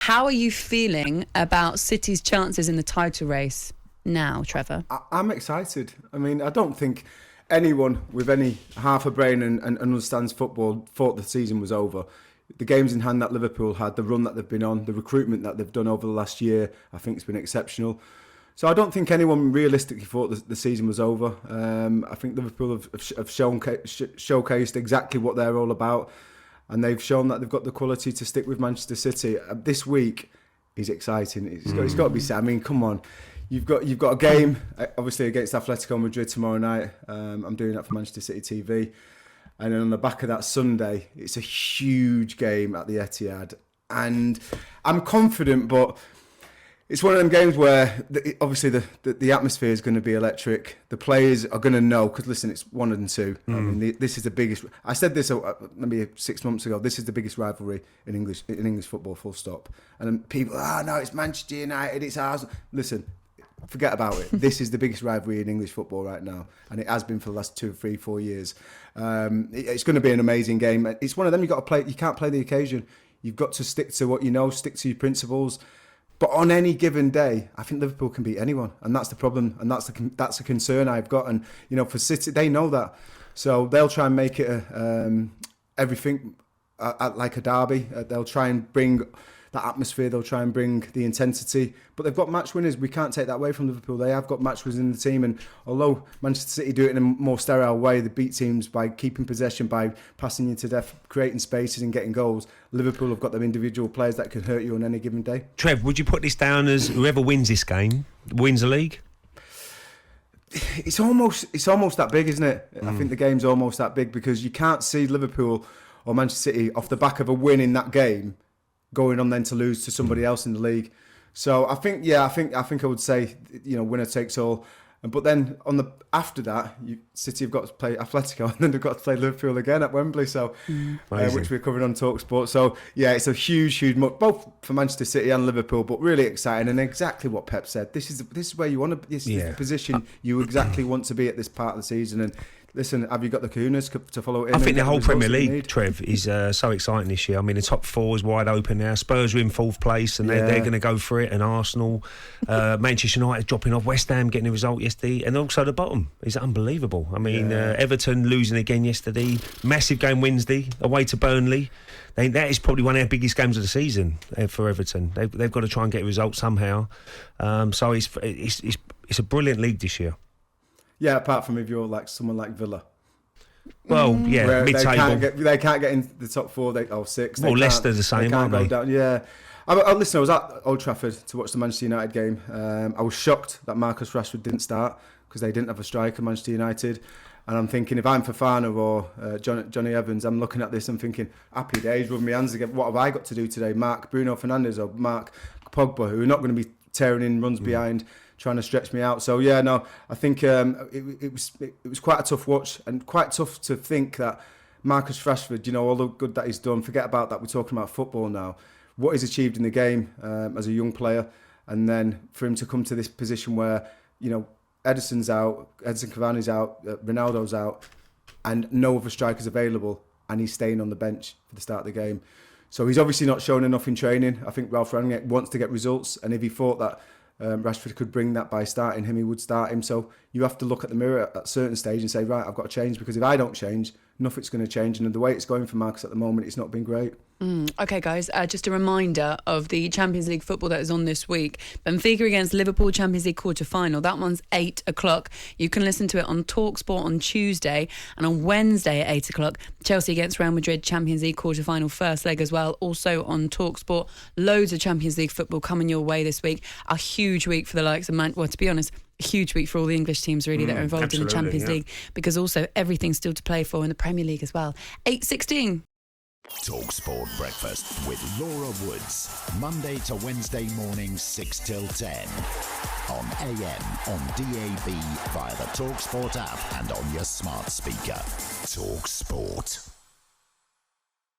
How are you feeling about City's chances in the title race now, Trevor? I'm excited. I mean, I don't think anyone with any half a brain and understands football thought the season was over. The games in hand that Liverpool had, the run that they've been on, the recruitment that they've done over the last year, I think it's been exceptional. So I don't think anyone realistically thought the season was over. I think Liverpool have showcased exactly what they're all about, and they've shown that they've got the quality to stick with Manchester City. This week is exciting. It's got to be said. I mean, come on. You've got a game, obviously, against Atletico Madrid tomorrow night. I'm doing that for Manchester City TV. And then on the back of that Sunday, it's a huge game at the Etihad. And I'm confident, but it's one of them games where obviously the atmosphere is going to be electric. The players are going to know, because listen, it's 1-2. I mean, this is the biggest. I said this maybe 6 months ago. This is the biggest rivalry in English football, full stop. And then people, no, it's Manchester United, it's ours. Listen, forget about it. This is the biggest rivalry in English football right now, and it has been for the last 2, 3, 4 years. It's going to be an amazing game. It's one of them you got to play. You can't play the occasion. You've got to stick to what you know, stick to your principles. But on any given day, I think Liverpool can beat anyone, and that's the problem, and that's a concern I've got. And for City, they know that, so they'll try and make it everything like a derby. They'll try and bring that atmosphere, they'll try and bring the intensity, but they've got match winners. We can't take that away from Liverpool. They have got match winners in the team, and although Manchester City do it in a more sterile way, they beat teams by keeping possession, by passing you to death, creating spaces and getting goals. Liverpool have got them individual players that can hurt you on any given day. Trev, would you put this down as whoever wins this game wins the league? It's almost that big, isn't it? I think the game's almost that big, because you can't see Liverpool or Manchester City off the back of a win in that game going on then to lose to somebody else in the league. So I think I would say, winner takes all. But then after that, City have got to play Atletico, and then they've got to play Liverpool again at Wembley. So which we're covering on talkSPORT. So yeah, it's a huge both for Manchester City and Liverpool, but really exciting, and exactly what Pep said. This is where you want to. This is the position you exactly want to be at this part of the season. And listen, have you got the kahunas to follow it in? I think the whole Premier League, Trev, is so exciting this year. I mean, the top four is wide open now. Spurs are in fourth place, and they're going to go for it. And Arsenal, Manchester United dropping off, West Ham getting a result yesterday, and also the bottom is unbelievable. I mean, Everton losing again yesterday, massive game Wednesday away to Burnley. That is probably one of our biggest games of the season for Everton. They've got to try and get a result somehow. So it's a brilliant league this year. Yeah, apart from if you're like someone like Villa. Well, yeah, mid-table. They can't get in the top four, six. Well, Leicester the same, aren't they? Down. Yeah. I was at Old Trafford to watch the Manchester United game. I was shocked that Marcus Rashford didn't start, because they didn't have a striker, Manchester United. And I'm thinking, if I'm Fofana or Johnny Evans, I'm looking at this and thinking, happy days, rubbing my hands again. What have I got to do today? Mark Bruno Fernandes or Mark Pogba, who are not going to be tearing in runs behind, trying to stretch me out. So yeah, no, I think it was quite a tough watch, and quite tough to think that Marcus Rashford, all the good that he's done, forget about that, we're talking about football now, what he's achieved in the game as a young player, and then for him to come to this position where, Edison Cavani's out, Ronaldo's out, and no other strikers available, and he's staying on the bench for the start of the game. So he's obviously not shown enough in training. I think Ralph Rangnick wants to get results, and if he thought that Rashford could bring that by starting him, he would start him. So you have to look at the mirror at a certain stage and say, right, I've got to change, because if I don't change, nothing's going to change. And the way it's going for Marcus at the moment, it's not been great. Okay, guys, just a reminder of the Champions League football that is on this week. Benfica against Liverpool, Champions League quarter-final. That one's 8 o'clock. You can listen to it on talkSPORT on Tuesday, and on Wednesday at 8 o'clock, Chelsea against Real Madrid, Champions League quarter-final, first leg as well, also on talkSPORT. Loads of Champions League football coming your way this week. A huge week for the likes of to be honest, a huge week for all the English teams really that are involved in the Champions League, because also everything's still to play for in the Premier League as well. 8:16. talkSPORT Breakfast with Laura Woods, Monday to Wednesday mornings 6 till 10 on AM, on DAB, via the talkSPORT app and on your smart speaker. talkSPORT.